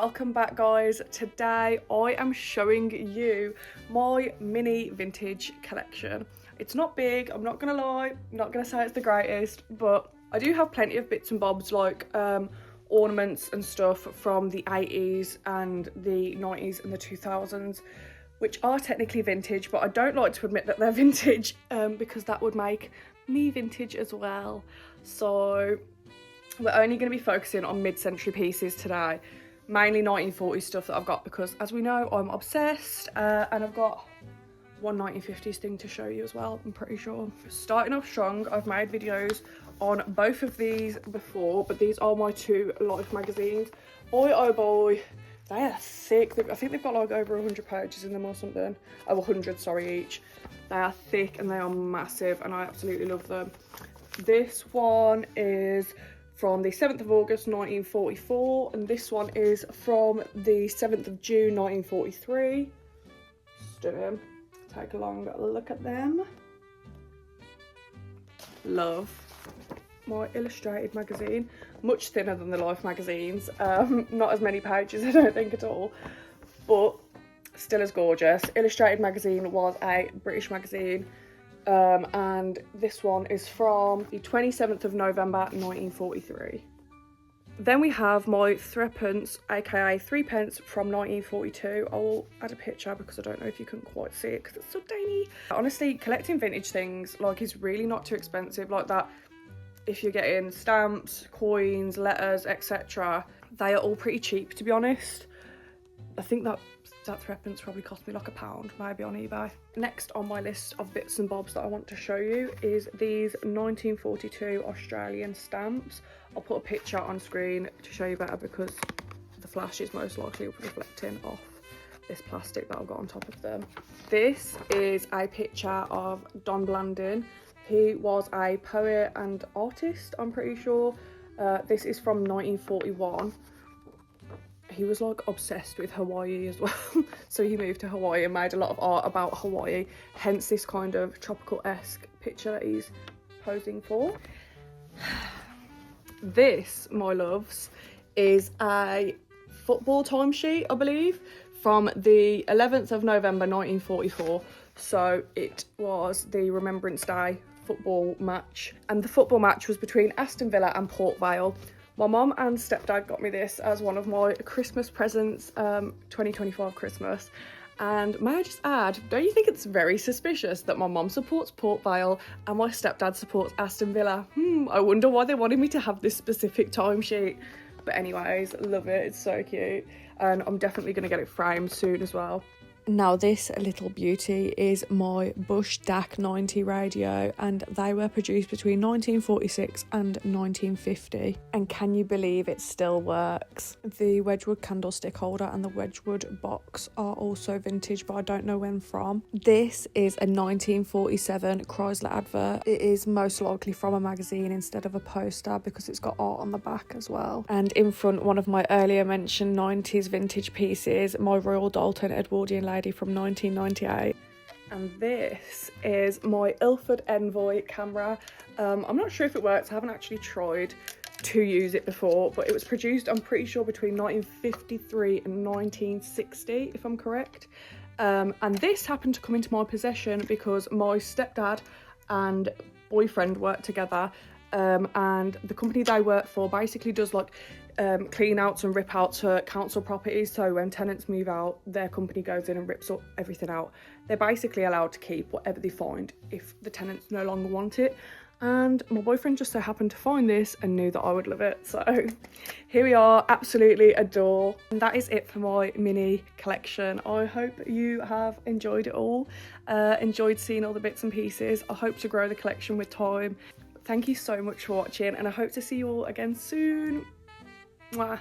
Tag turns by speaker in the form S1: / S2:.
S1: welcome back guys. Today I am showing you my mini vintage collection. It's not big, I'm not gonna lie, I'm not gonna say it's the greatest, but I do have plenty of bits and bobs like ornaments and stuff from the 80s and the 90s and the 2000s, which are technically vintage, but I don't like to admit that they're vintage because that would make me vintage as well. So we're only going to be focusing on mid-century pieces today, mainly 1940s stuff that I've got because, as we know, I'm obsessed, and I've got one 1950s thing to show you as well, I'm pretty sure. Starting off strong, I've made videos on both of these before, but these are my two Life magazines. Boy, oh boy, they are thick. I think they've got like over 100 pages in them or something. Oh, 100, sorry, each. They are thick and they are massive and I absolutely love them. This one is from the 7th of August 1944 and this one is from the 7th of June 1943. Stunning. Take a long look at them. Love. My illustrated magazine, much thinner than the Life magazines, not as many pages I don't think at all, but still as gorgeous. Illustrated magazine was a British magazine. And this one is from the 27th of November 1943. Then we have my threepence, aka 3p from 1942. I will add a picture because I don't know if you can quite see it because it's so tiny. Honestly, collecting vintage things like is really not too expensive like that. If you're getting stamps, coins, letters, etc., they are all pretty cheap, to be honest. I think that threepence probably cost me like £1 maybe on eBay. Next on my list of bits and bobs that I want to show you is these 1942 Australian stamps. I'll put a picture on screen to show you better because the flash is most likely reflecting off this plastic that I've got on top of them. This is a picture of Don Blandin. He was a poet and artist, I'm pretty sure. This is from 1941. He was like obsessed with Hawaii as well. So he moved to Hawaii and made a lot of art about Hawaii, hence this kind of tropical-esque picture that he's posing for. This, my loves, is a football timesheet, I believe, from the 11th of November 1944. So it was the Remembrance Day football match, and the football match was between Aston Villa and Port Vale. My mum and stepdad got me this as one of my Christmas presents, 2025 Christmas. And may I just add, don't you think it's very suspicious that my mum supports Port Vale and my stepdad supports Aston Villa? I wonder why they wanted me to have this specific timesheet. But anyways, love it, it's so cute. And I'm definitely going to get it framed soon as well. Now this little beauty is my Bush DAC 90 radio, and they were produced between 1946 and 1950. And can you believe it still works? The Wedgwood candlestick holder and the Wedgwood box are also vintage, but I don't know when from. This is a 1947 Chrysler advert. It is most likely from a magazine instead of a poster because it's got art on the back as well. And in front, one of my earlier mentioned 90s vintage pieces, my Royal Dalton Edwardian lady from 1998. And this is my Ilford Envoy camera. I'm not sure if it works, I haven't actually tried to use it before, but it was produced, I'm pretty sure, between 1953 and 1960, if I'm correct. And this happened to come into my possession because my stepdad and boyfriend work together, and the company they work for basically does like clean outs and rip outs for council properties. So when tenants move out, their company goes in and rips up everything out. They're basically allowed to keep whatever they find if the tenants no longer want it. And my boyfriend just so happened to find this and knew that I would love it. So here we are, absolutely adore. And that is it for my mini collection. I hope you have enjoyed it all, enjoyed seeing all the bits and pieces. I hope to grow the collection with time. Thank you so much for watching and I hope to see you all again soon. Mwah.